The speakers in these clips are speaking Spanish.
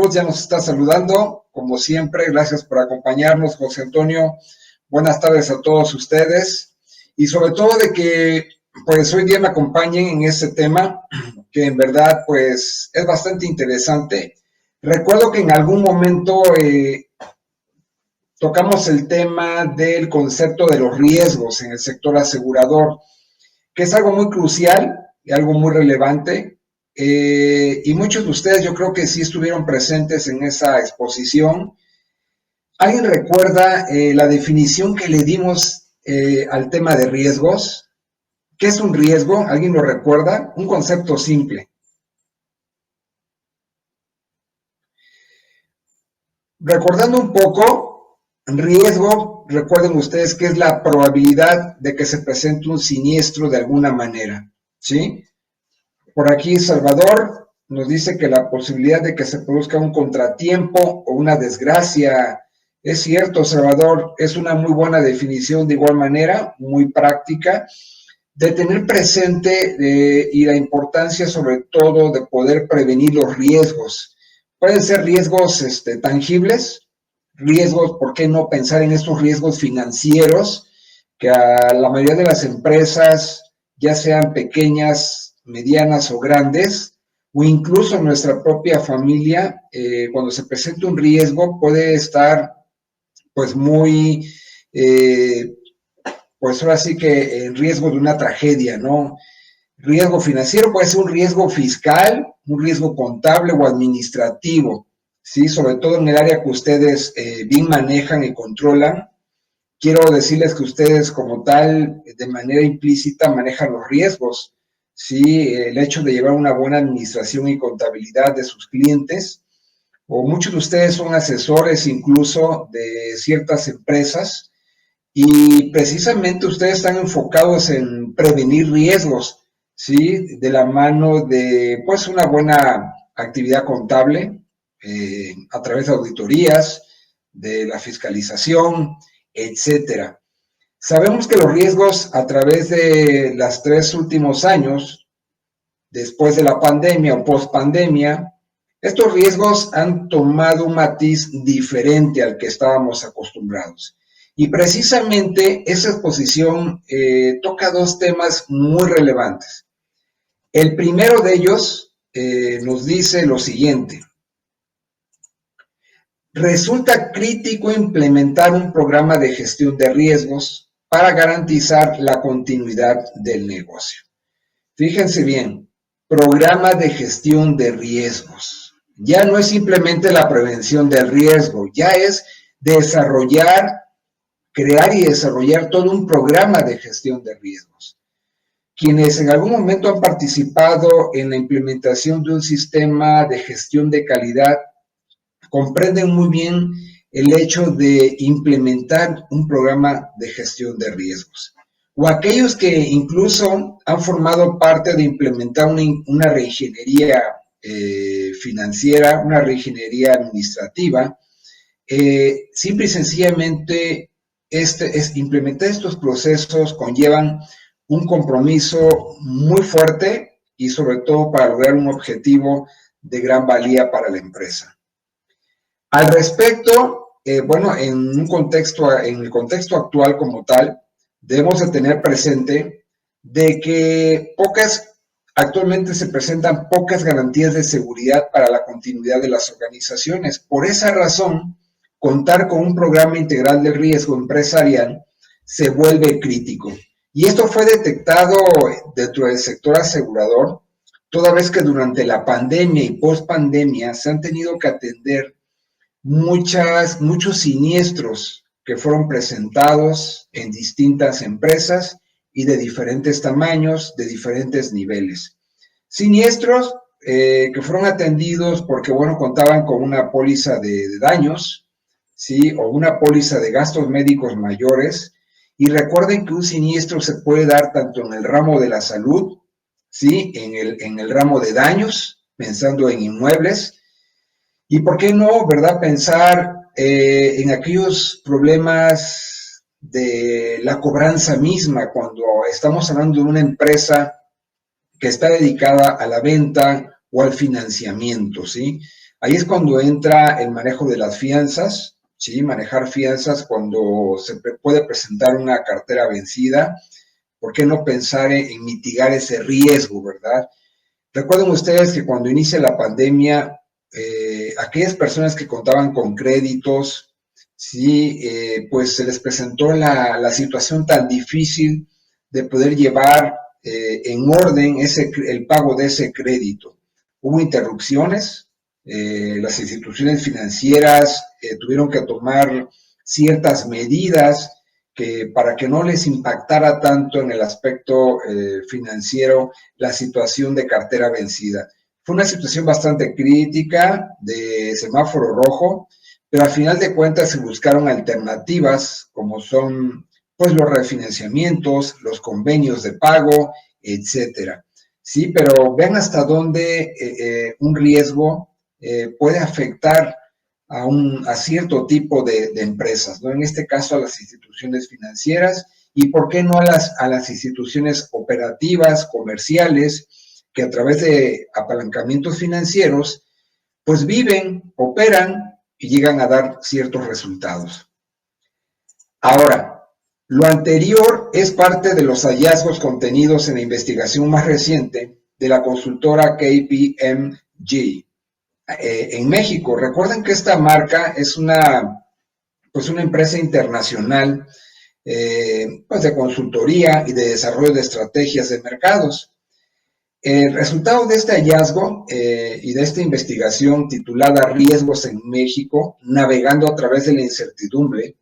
Cruz ya nos está saludando, como siempre, gracias por acompañarnos, José Antonio. Buenas tardes a todos ustedes y sobre todo de que pues hoy día me acompañen en este tema que en verdad pues es bastante interesante. Recuerdo que en algún momento tocamos el tema del concepto de los riesgos en el sector asegurador, que es algo muy crucial y algo muy relevante. Y muchos de ustedes yo creo que sí estuvieron presentes en esa exposición. ¿Alguien recuerda la definición que le dimos al tema de riesgos? ¿Qué es un riesgo? ¿Alguien lo recuerda? Un concepto simple. Recordando un poco, riesgo, recuerden ustedes que es la probabilidad de que se presente un siniestro de alguna manera, ¿sí? Por aquí Salvador nos dice que la posibilidad de que se produzca un contratiempo o una desgracia. Es cierto, Salvador, es una muy buena definición de igual manera, muy práctica, de tener presente y la importancia sobre todo de poder prevenir los riesgos. Pueden ser riesgos tangibles, riesgos, ¿por qué no pensar en estos riesgos financieros que a la mayoría de las empresas, ya sean pequeñas, medianas o grandes, o incluso nuestra propia familia, cuando se presenta un riesgo puede estar pues muy, pues ahora sí que en riesgo de una tragedia, ¿no? Riesgo financiero puede ser un riesgo fiscal, un riesgo contable o administrativo, ¿sí? Sobre todo en el área que ustedes bien manejan y controlan. Quiero decirles que ustedes como tal, de manera implícita, manejan los riesgos, ¿sí? El hecho de llevar una buena administración y contabilidad de sus clientes, o muchos de ustedes son asesores incluso de ciertas empresas, y precisamente ustedes están enfocados en prevenir riesgos, ¿sí? De la mano de, pues, una buena actividad contable, a través de auditorías, de la fiscalización, etcétera. Sabemos que los riesgos a través de los 3 últimos años, después de la pandemia o post-pandemia, estos riesgos han tomado un matiz diferente al que estábamos acostumbrados. Y precisamente esa exposición toca dos temas muy relevantes. El primero de ellos nos dice lo siguiente: resulta crítico implementar un programa de gestión de riesgos para garantizar la continuidad del negocio. Fíjense bien, programa de gestión de riesgos. Ya no es simplemente la prevención del riesgo, ya es desarrollar, crear y desarrollar todo un programa de gestión de riesgos. Quienes en algún momento han participado en la implementación de un sistema de gestión de calidad comprenden muy bien el hecho de implementar un programa de gestión de riesgos. O aquellos que incluso han formado parte de implementar una reingeniería financiera, una reingeniería administrativa, simple y sencillamente implementar estos procesos conllevan un compromiso muy fuerte y sobre todo para lograr un objetivo de gran valía para la empresa. Al respecto, bueno, en el contexto actual como tal, debemos de tener presente de que actualmente se presentan pocas garantías de seguridad para la continuidad de las organizaciones. Por esa razón, contar con un programa integral de riesgo empresarial se vuelve crítico. Y esto fue detectado dentro del sector asegurador, toda vez que durante la pandemia y post-pandemia se han tenido que atender muchos siniestros que fueron presentados en distintas empresas y de diferentes tamaños, de diferentes niveles. Siniestros que fueron atendidos porque, bueno, contaban con una póliza de daños, ¿sí? O una póliza de gastos médicos mayores. Y recuerden que un siniestro se puede dar tanto en el ramo de la salud, ¿sí? En el ramo de daños, pensando en inmuebles. Y por qué no, ¿verdad? Pensar en aquellos problemas de la cobranza misma, cuando estamos hablando de una empresa que está dedicada a la venta o al financiamiento, ¿sí? Ahí es cuando entra el manejo de las fianzas, ¿sí? Manejar fianzas cuando se puede presentar una cartera vencida. ¿Por qué no pensar en mitigar ese riesgo, verdad? Recuerden ustedes que cuando inicia la pandemia, aquellas personas que contaban con créditos, sí, pues se les presentó la situación tan difícil de poder llevar en orden el pago de ese crédito. Hubo interrupciones, las instituciones financieras tuvieron que tomar ciertas medidas para que no les impactara tanto en el aspecto financiero la situación de cartera vencida. Fue una situación bastante crítica, de semáforo rojo, pero al final de cuentas se buscaron alternativas como son pues los refinanciamientos, los convenios de pago, etcétera. Sí, pero vean hasta dónde un riesgo puede afectar a cierto tipo de empresas, ¿no? En este caso a las instituciones financieras y por qué no a las instituciones operativas, comerciales, que a través de apalancamientos financieros, pues viven, operan y llegan a dar ciertos resultados. Ahora, lo anterior es parte de los hallazgos contenidos en la investigación más reciente de la consultora KPMG. En México, recuerden que esta marca es pues una empresa internacional pues de consultoría y de desarrollo de estrategias de mercados. El resultado de este hallazgo y de esta investigación titulada Riesgos en México, navegando a través de la incertidumbre,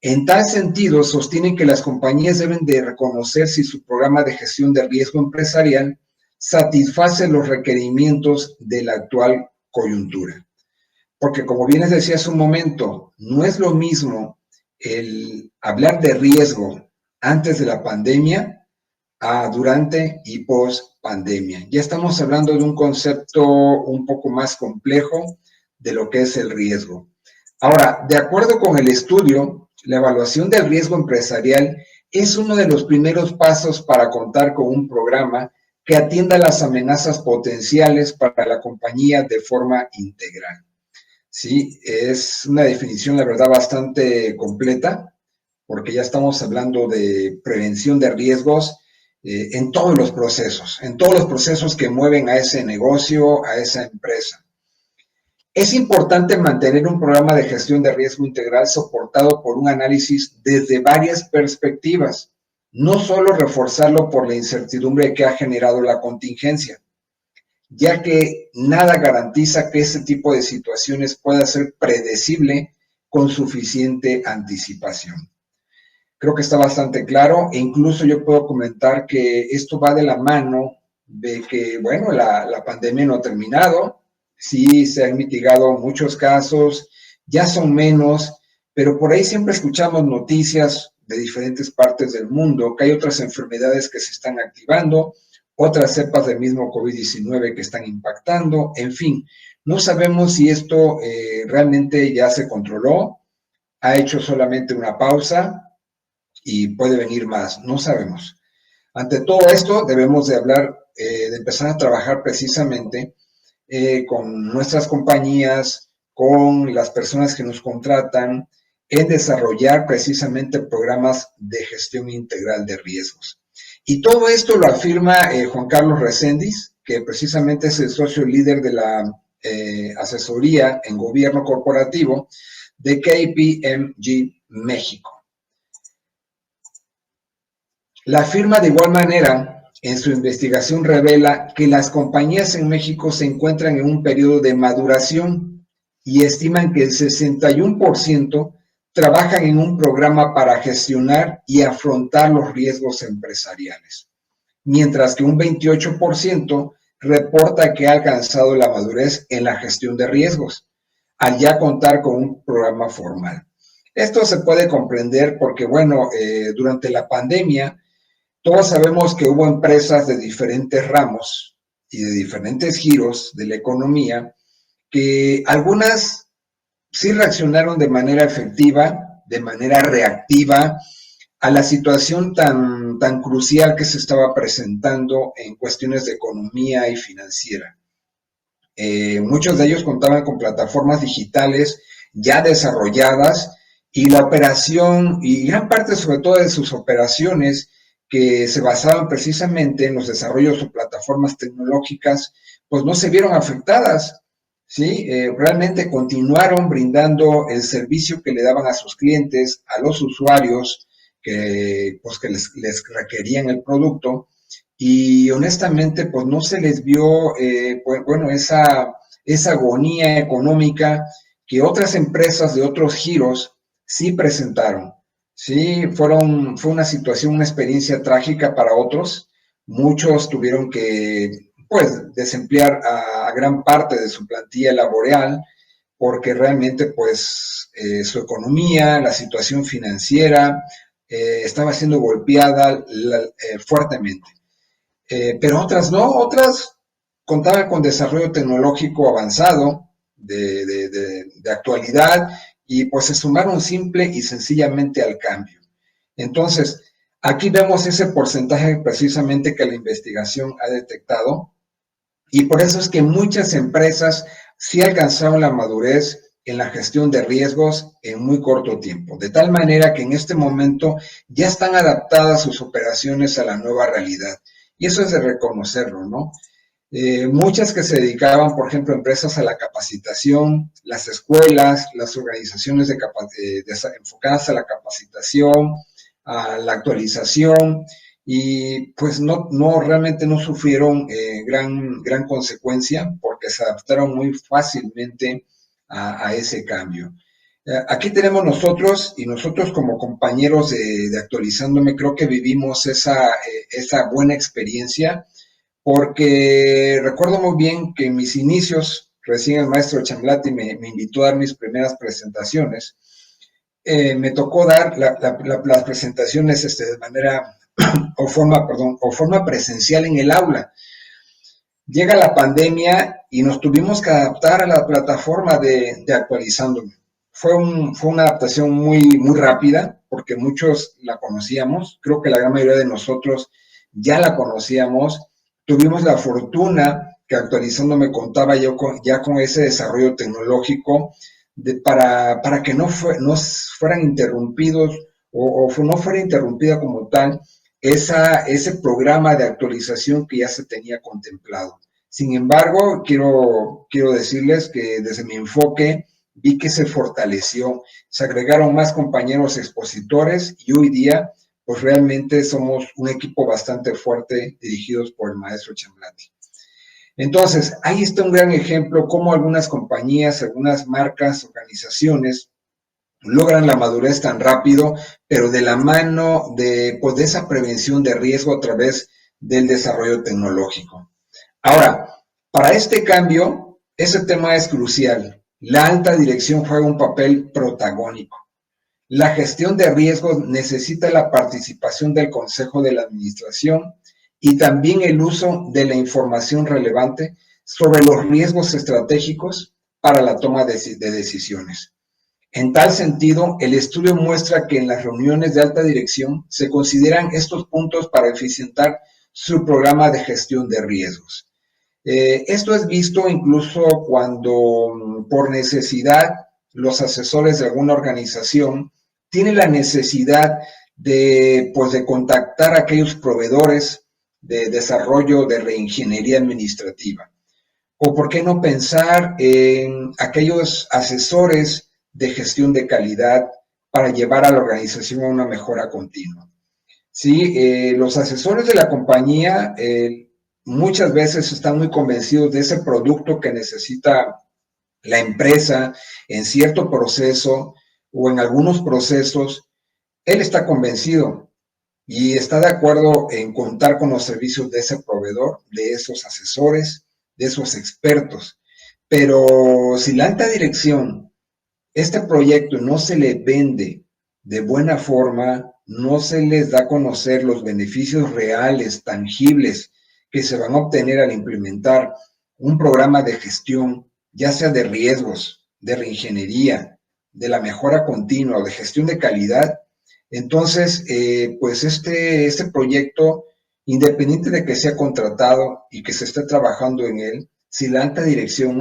en tal sentido sostienen que las compañías deben de reconocer si su programa de gestión de riesgo empresarial satisface los requerimientos de la actual coyuntura. Porque como bien les decía hace un momento, no es lo mismo el hablar de riesgo antes de la pandemia a durante y post pandemia. Ya estamos hablando de un concepto un poco más complejo de lo que es el riesgo. Ahora, de acuerdo con el estudio, la evaluación del riesgo empresarial es uno de los primeros pasos para contar con un programa que atienda las amenazas potenciales para la compañía de forma integral. Sí, es una definición, la verdad, bastante completa, porque ya estamos hablando de prevención de riesgos en todos los procesos que mueven a ese negocio, a esa empresa. Es importante mantener un programa de gestión de riesgo integral soportado por un análisis desde varias perspectivas, no solo reforzarlo por la incertidumbre que ha generado la contingencia, ya que nada garantiza que este tipo de situaciones pueda ser predecible con suficiente anticipación. Creo que está bastante claro e incluso yo puedo comentar que esto va de la mano de que, bueno, la pandemia no ha terminado, sí se han mitigado muchos casos, ya son menos, pero por ahí siempre escuchamos noticias de diferentes partes del mundo, que hay otras enfermedades que se están activando, otras cepas del mismo COVID-19 que están impactando, en fin, no sabemos si esto realmente ya se controló, ha hecho solamente una pausa y puede venir más, no sabemos. Ante todo esto debemos de hablar, de empezar a trabajar precisamente con nuestras compañías, con las personas que nos contratan, en desarrollar precisamente programas de gestión integral de riesgos. Y todo esto lo afirma Juan Carlos Reséndiz, que precisamente es el socio líder de la asesoría en gobierno corporativo de KPMG México. La firma de igual manera, en su investigación revela que las compañías en México se encuentran en un periodo de maduración y estiman que el 61% trabajan en un programa para gestionar y afrontar los riesgos empresariales, mientras que un 28% reporta que ha alcanzado la madurez en la gestión de riesgos, al ya contar con un programa formal. Esto se puede comprender porque, bueno, durante la pandemia, todos sabemos que hubo empresas de diferentes ramos y de diferentes giros de la economía que algunas sí reaccionaron de manera efectiva, de manera reactiva a la situación tan crucial que se estaba presentando en cuestiones de economía y financiera. Muchos de ellos contaban con plataformas digitales ya desarrolladas y la operación, y gran parte sobre todo de sus operaciones, que se basaban precisamente en los desarrollos o plataformas tecnológicas, pues no se vieron afectadas, ¿sí? Realmente continuaron brindando el servicio que le daban a sus clientes, a los usuarios pues, que les requerían el producto, y honestamente pues no se les vio pues, bueno, esa agonía económica que otras empresas de otros giros sí presentaron. Sí, fue una situación, una experiencia trágica para otros. Muchos tuvieron que pues desemplear a gran parte de su plantilla laboral porque realmente pues su economía, la situación financiera estaba siendo golpeada fuertemente. Pero otras no, otras contaban con desarrollo tecnológico avanzado de actualidad y pues se sumaron simple y sencillamente al cambio. Entonces, aquí vemos ese porcentaje precisamente que la investigación ha detectado y por eso es que muchas empresas sí alcanzaron la madurez en la gestión de riesgos en muy corto tiempo, de tal manera que en este momento ya están adaptadas sus operaciones a la nueva realidad. Y eso es de reconocerlo, ¿no? Muchas que se dedicaban, por ejemplo, empresas a la capacitación, las escuelas, las organizaciones enfocadas a la capacitación, a la actualización, y pues realmente no sufrieron gran consecuencia porque se adaptaron muy fácilmente a ese cambio. Aquí tenemos nosotros, y nosotros como compañeros de Actualizándome, creo que vivimos esa buena experiencia porque recuerdo muy bien que en mis inicios, recién el maestro Chamblati me invitó a dar mis primeras presentaciones. Me tocó dar las presentaciones de manera o forma presencial en el aula. Llega la pandemia y nos tuvimos que adaptar a la plataforma de Actualizándome. Fue una adaptación muy rápida, porque muchos la conocíamos, creo que la gran mayoría de nosotros ya la conocíamos. Tuvimos la fortuna que Actualizándome contaba ya con ese desarrollo tecnológico para que no fueran interrumpidos o no fuera interrumpida como tal ese programa de actualización que ya se tenía contemplado. Sin embargo, quiero decirles que desde mi enfoque vi que se fortaleció, se agregaron más compañeros expositores y hoy día pues realmente somos un equipo bastante fuerte dirigidos por el maestro Chamblati. Entonces, ahí está un gran ejemplo cómo algunas compañías, algunas marcas, organizaciones logran la madurez tan rápido, pero de la mano pues, de esa prevención de riesgo a través del desarrollo tecnológico. Ahora, para este cambio, ese tema es crucial. La alta dirección juega un papel protagónico. La gestión de riesgos necesita la participación del Consejo de la Administración y también el uso de la información relevante sobre los riesgos estratégicos para la toma de decisiones. En tal sentido, el estudio muestra que en las reuniones de alta dirección se consideran estos puntos para eficientar su programa de gestión de riesgos. Esto es visto incluso cuando por necesidad los asesores de alguna organización tienen la necesidad pues, de contactar a aquellos proveedores de desarrollo de reingeniería administrativa. O por qué no pensar en aquellos asesores de gestión de calidad para llevar a la organización a una mejora continua. Sí, los asesores de la compañía muchas veces están muy convencidos de ese producto que necesita la empresa en cierto proceso o en algunos procesos. Él está convencido y está de acuerdo en contar con los servicios de ese proveedor, de esos asesores, de esos expertos. Pero si la alta dirección, este proyecto no se le vende de buena forma, no se les da a conocer los beneficios reales, tangibles, que se van a obtener al implementar un programa de gestión, ya sea de riesgos, de reingeniería, de la mejora continua o de gestión de calidad. Entonces, pues este proyecto, independiente de que sea contratado y que se esté trabajando en él, Si la alta dirección